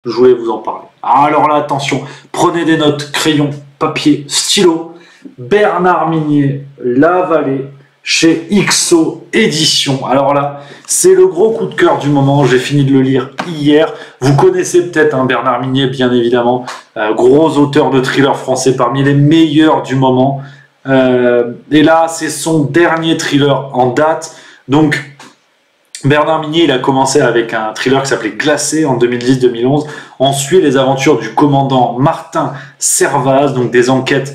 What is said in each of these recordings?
Je voulais vous en parler. Alors là, attention, prenez des notes, crayon, papier, stylo. Bernard Minier, La Vallée, chez XO Éditions. Alors là, c'est le gros coup de cœur du moment. J'ai fini de le lire hier. Vous connaissez peut-être Bernard Minier, bien évidemment. Gros auteur de thriller français, parmi les meilleurs du moment. Et là, c'est son dernier thriller en date. Donc, Bernard Minier, il a commencé avec un thriller qui s'appelait Glacé en 2010-2011. On suit les aventures du commandant Martin Servaz, donc des enquêtes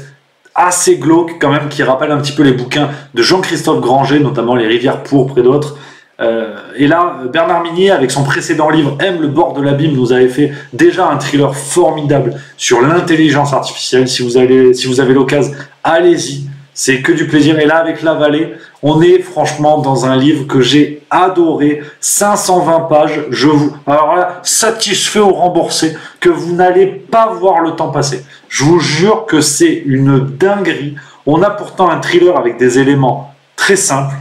assez glauques quand même, qui rappellent un petit peu les bouquins de Jean-Christophe Granger, notamment Les Rivières pourpres et d'autres. Et là, Bernard Minier, avec son précédent livre Aime le bord de l'abîme, nous avait fait déjà un thriller formidable sur l'intelligence artificielle. Si vous avez l'occasion, allez-y. C'est que du plaisir. Et là, avec La Vallée, on est franchement dans un livre que j'ai adoré. 520 pages. Alors là, satisfait ou remboursé, que vous n'allez pas voir le temps passer. Je vous jure que c'est une dinguerie. On a pourtant un thriller avec des éléments très simples.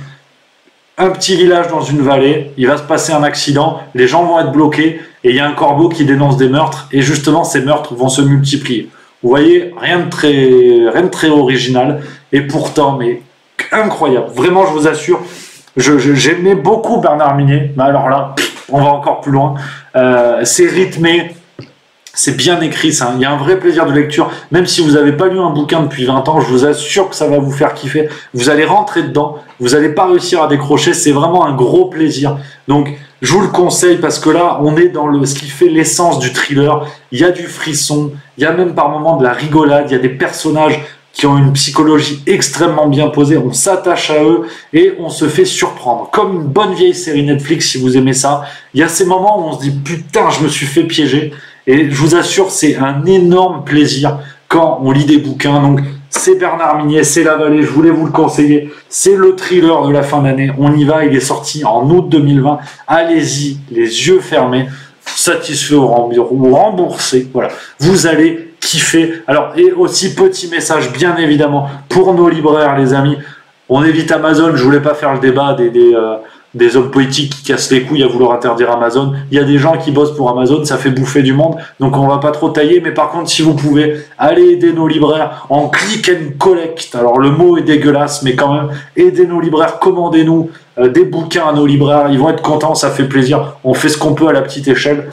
Un petit village dans une vallée, il va se passer un accident, les gens vont être bloqués, et il y a un corbeau qui dénonce des meurtres, et justement, ces meurtres vont se multiplier. Vous voyez, rien de très original, et pourtant, mais incroyable. Vraiment, je vous assure, j'aimais beaucoup Bernard Minier, mais alors là, on va encore plus loin. C'est rythmé, c'est bien écrit, il y a un vrai plaisir de lecture. Même si vous n'avez pas lu un bouquin depuis 20 ans, je vous assure que ça va vous faire kiffer. Vous allez rentrer dedans, vous n'allez pas réussir à décrocher, c'est vraiment un gros plaisir. Donc, je vous le conseille parce que là, on est dans ce qui fait l'essence du thriller. Il y a du frisson, il y a même par moments de la rigolade, il y a des personnages qui ont une psychologie extrêmement bien posée, on s'attache à eux et on se fait surprendre. Comme une bonne vieille série Netflix, si vous aimez ça, il y a ces moments où on se dit « Putain, je me suis fait piéger ». Et je vous assure, c'est un énorme plaisir quand on lit des bouquins. Donc, c'est Bernard Minier, c'est La Vallée, je voulais vous le conseiller. C'est le thriller de la fin d'année. On y va, il est sorti en août 2020. Allez-y, les yeux fermés, satisfait ou remboursé. Voilà, vous allez kiffer. Alors, et aussi, petit message, bien évidemment, pour nos libraires, les amis. On évite Amazon, je voulais pas faire le débat des hommes politiques qui cassent les couilles à vouloir interdire Amazon. Il y a des gens qui bossent pour Amazon, ça fait bouffer du monde, donc on va pas trop tailler, mais par contre, si vous pouvez, allez aider nos libraires en click and collect. Alors le mot est dégueulasse, mais quand même, aidez nos libraires, commandez-nous des bouquins à nos libraires, ils vont être contents, ça fait plaisir, on fait ce qu'on peut à la petite échelle.